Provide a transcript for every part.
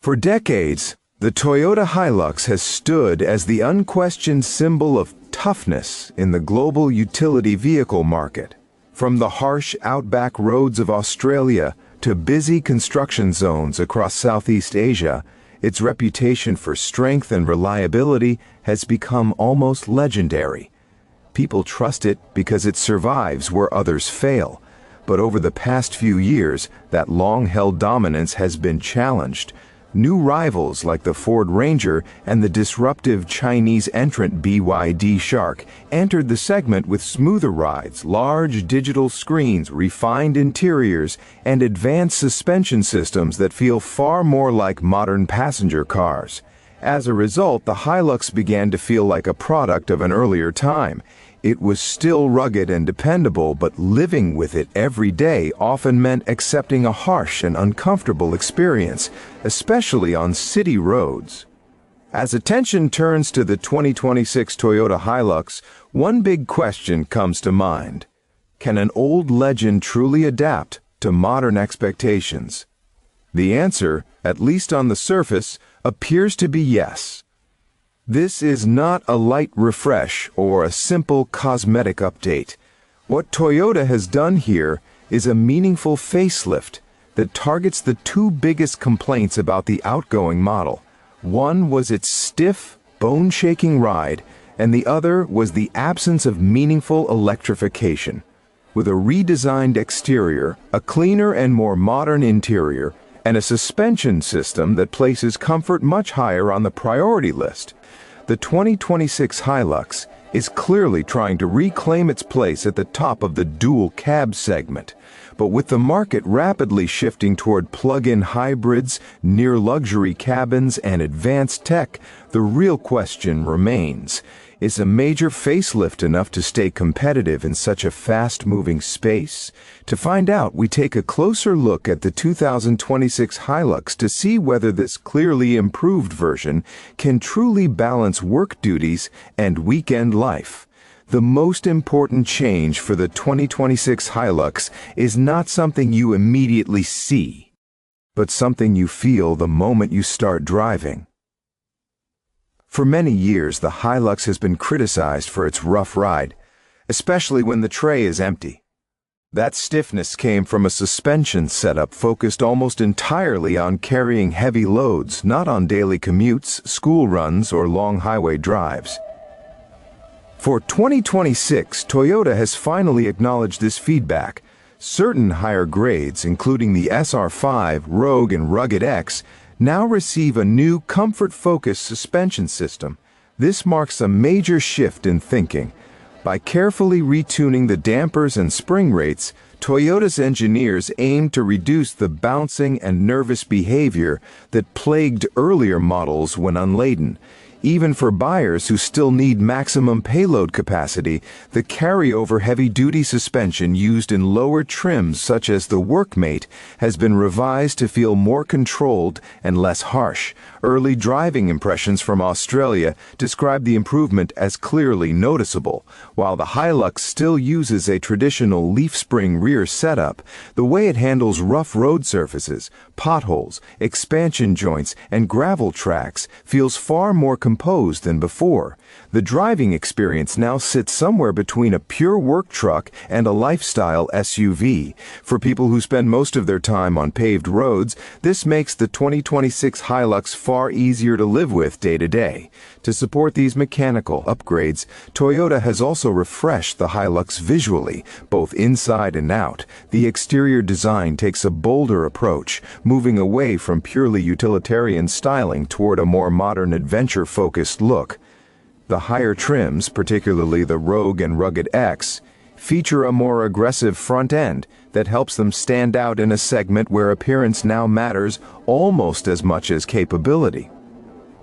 For decades, the Toyota Hilux has stood as the unquestioned symbol of toughness in the global utility vehicle market. From the harsh outback roads of Australia to busy construction zones across Southeast Asia, its reputation for strength and reliability has become almost legendary. People trust it because it survives where others fail. But over the past few years, that long-held dominance has been challenged. New rivals like the Ford Ranger and the disruptive Chinese entrant BYD Shark entered the segment with smoother rides, large digital screens, refined interiors, and advanced suspension systems that feel far more like modern passenger cars. As a result, the Hilux began to feel like a product of an earlier time. It was still rugged and dependable, but living with it every day often meant accepting a harsh and uncomfortable experience, especially on city roads. As attention turns to the 2026 Toyota Hilux, one big question comes to mind. Can an old legend truly adapt to modern expectations? The answer, at least on the surface, appears to be yes. This is not a light refresh or a simple cosmetic update. What Toyota has done here is a meaningful facelift that targets the two biggest complaints about the outgoing model. One was its stiff, bone-shaking ride, and the other was the absence of meaningful electrification. With a redesigned exterior, a cleaner and more modern interior, and a suspension system that places comfort much higher on the priority list, the 2026 Hilux is clearly trying to reclaim its place at the top of the dual cab segment. But with the market rapidly shifting toward plug-in hybrids, near-luxury cabins, and advanced tech, the real question remains: is a major facelift enough to stay competitive in such a fast-moving space? To find out, we take a closer look at the 2026 Hilux to see whether this clearly improved version can truly balance work duties and weekend life. The most important change for the 2026 Hilux is not something you immediately see, but something you feel the moment you start driving. For many years, the Hilux has been criticized for its rough ride, especially when the tray is empty. That stiffness came from a suspension setup focused almost entirely on carrying heavy loads, not on daily commutes, school runs, or long highway drives. For 2026, Toyota has finally acknowledged this feedback. Certain higher grades, including the SR5, Rogue, and Rugged X, now receive a new comfort-focused suspension system. This marks a major shift in thinking. By carefully retuning the dampers and spring rates, Toyota's engineers aim to reduce the bouncing and nervous behavior that plagued earlier models when unladen. Even for buyers who still need maximum payload capacity, the carryover heavy-duty suspension used in lower trims such as the Workmate has been revised to feel more controlled and less harsh. Early driving impressions from Australia describe the improvement as clearly noticeable. While the Hilux still uses a traditional leaf spring rear setup, the way it handles rough road surfaces, potholes, expansion joints, and gravel tracks feels far more composed than before. The driving experience now sits somewhere between a pure work truck and a lifestyle SUV. For people who spend most of their time on paved roads, this makes the 2026 Hilux far easier to live with day to day. To support these mechanical upgrades, Toyota has also refreshed the Hilux visually, both inside and out. The exterior design takes a bolder approach, moving away from purely utilitarian styling toward a more modern adventure-focused look. The higher trims, particularly the Rogue and Rugged X, feature a more aggressive front end that helps them stand out in a segment where appearance now matters almost as much as capability.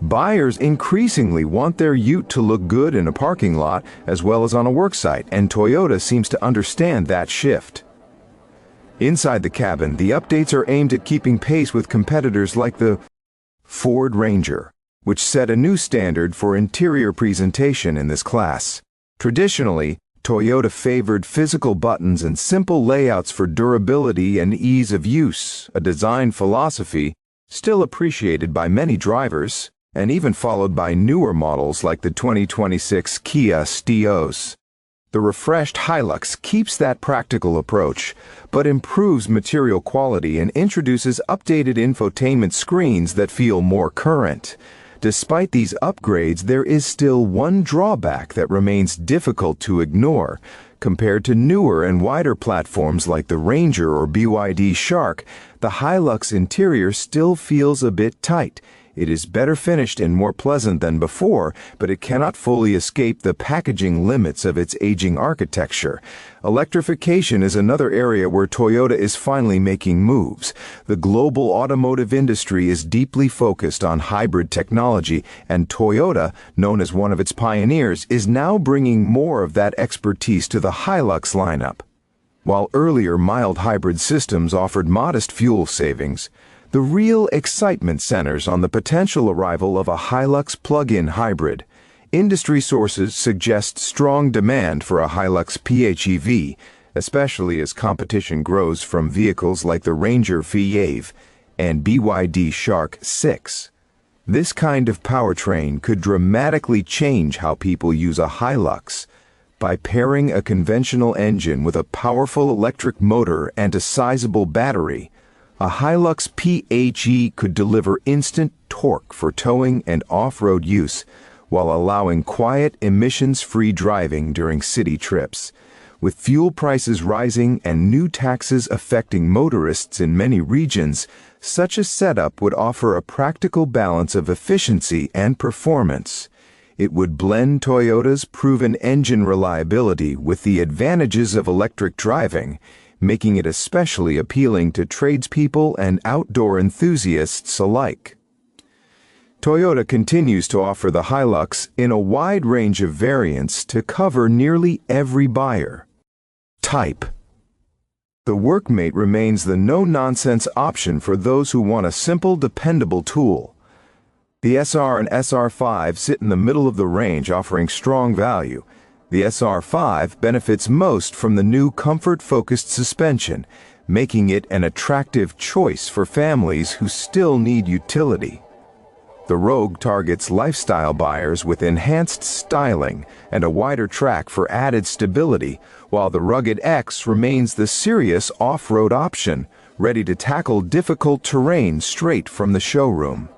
Buyers increasingly want their ute to look good in a parking lot as well as on a work site, and Toyota seems to understand that shift. Inside the cabin, the updates are aimed at keeping pace with competitors like the Ford Ranger, which set a new standard for interior presentation in this class. Traditionally, Toyota favored physical buttons and simple layouts for durability and ease of use, a design philosophy still appreciated by many drivers, and even followed by newer models like the 2026 Kia Stios. The refreshed Hilux keeps that practical approach, but improves material quality and introduces updated infotainment screens that feel more current. Despite these upgrades, there is still one drawback that remains difficult to ignore. Compared to newer and wider platforms like the Ranger or BYD Shark, the Hilux interior still feels a bit tight. It is better finished and more pleasant than before, but it cannot fully escape the packaging limits of its aging architecture. Electrification is another area where Toyota is finally making moves. The global automotive industry is deeply focused on hybrid technology, and Toyota, known as one of its pioneers, is now bringing more of that expertise to the Hilux lineup. While earlier mild hybrid systems offered modest fuel savings, the real excitement centers on the potential arrival of a Hilux Plug-in Hybrid. Industry sources suggest strong demand for a Hilux PHEV, especially as competition grows from vehicles like the Ranger Facelift and BYD Shark 6. This kind of powertrain could dramatically change how people use a Hilux. By pairing a conventional engine with a powerful electric motor and a sizable battery, a Hilux PHEV could deliver instant torque for towing and off-road use while allowing quiet, emissions-free driving during city trips. With fuel prices rising and new taxes affecting motorists in many regions, such a setup would offer a practical balance of efficiency and performance. It would blend Toyota's proven engine reliability with the advantages of electric driving, making it especially appealing to tradespeople and outdoor enthusiasts alike. Toyota continues to offer the Hilux in a wide range of variants to cover nearly every buyer type. The Workmate remains the no-nonsense option for those who want a simple, dependable tool. The SR and SR5 sit in the middle of the range, offering strong value. The SR5 benefits most from the new comfort-focused suspension, making it an attractive choice for families who still need utility. The Rogue targets lifestyle buyers with enhanced styling and a wider track for added stability, while the Rugged X remains the serious off-road option, ready to tackle difficult terrain straight from the showroom.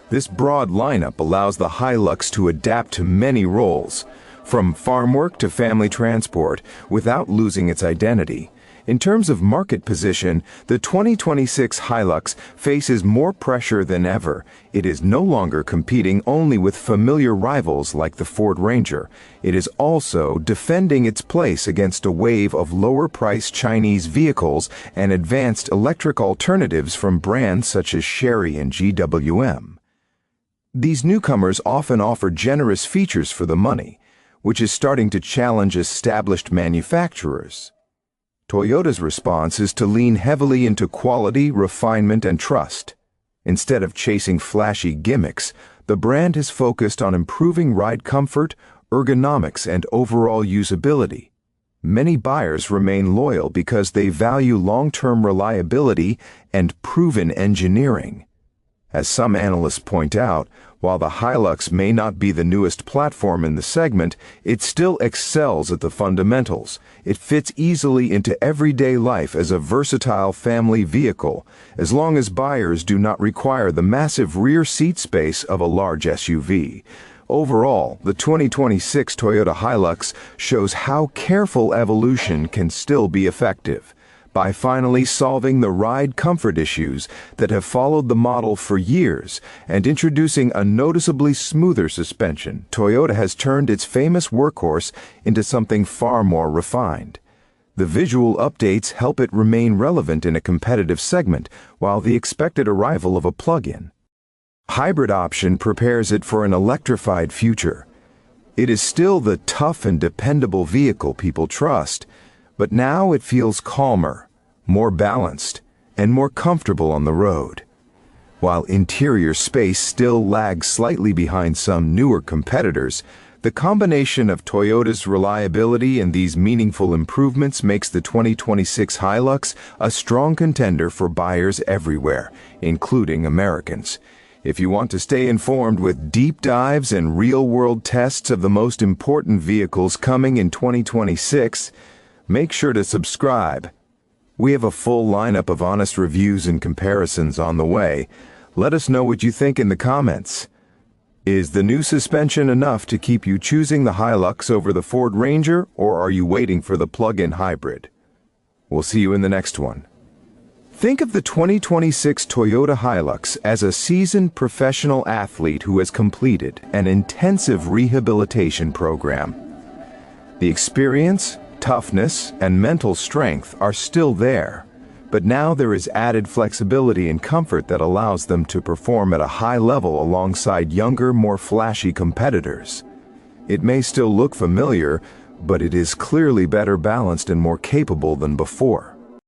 This broad lineup allows the Hilux to adapt to many roles, from farm work to family transport, without losing its identity. In terms of market position, the 2026 Hilux faces more pressure than ever. It is no longer competing only with familiar rivals like the Ford Ranger. It is also defending its place against a wave of lower-priced Chinese vehicles and advanced electric alternatives from brands such as Chery and GWM. These newcomers often offer generous features for the money, which is starting to challenge established manufacturers. Toyota's response is to lean heavily into quality, refinement, and trust. Instead of chasing flashy gimmicks, the brand has focused on improving ride comfort, ergonomics, and overall usability. Many buyers remain loyal because they value long-term reliability and proven engineering. As some analysts point out, while the Hilux may not be the newest platform in the segment, it still excels at the fundamentals. It fits easily into everyday life as a versatile family vehicle, as long as buyers do not require the massive rear seat space of a large SUV. Overall, the 2026 Toyota Hilux shows how careful evolution can still be effective. By finally solving the ride comfort issues that have followed the model for years and introducing a noticeably smoother suspension, Toyota has turned its famous workhorse into something far more refined. The visual updates help it remain relevant in a competitive segment, while the expected arrival of a plug-in hybrid option prepares it for an electrified future. It is still the tough and dependable vehicle people trust, but now it feels calmer, more balanced, and more comfortable on the road. While interior space still lags slightly behind some newer competitors, The combination of Toyota's reliability and these meaningful improvements makes the 2026 Hilux a strong contender for buyers everywhere, including Americans. If you want to stay informed with deep dives and real-world tests of the most important vehicles coming in 2026, make sure to subscribe. We have a full lineup of honest reviews and comparisons on the way. Let us know what you think in the comments. Is the new suspension enough to keep you choosing the Hilux over the Ford Ranger, or are you waiting for the plug-in hybrid? We'll see you in the next one. Think of the 2026 Toyota Hilux as a seasoned professional athlete who has completed an intensive rehabilitation program. The experience, toughness, and mental strength are still there, but now there is added flexibility and comfort that allows them to perform at a high level alongside younger, more flashy competitors. It may still look familiar, but it is clearly better balanced and more capable than before.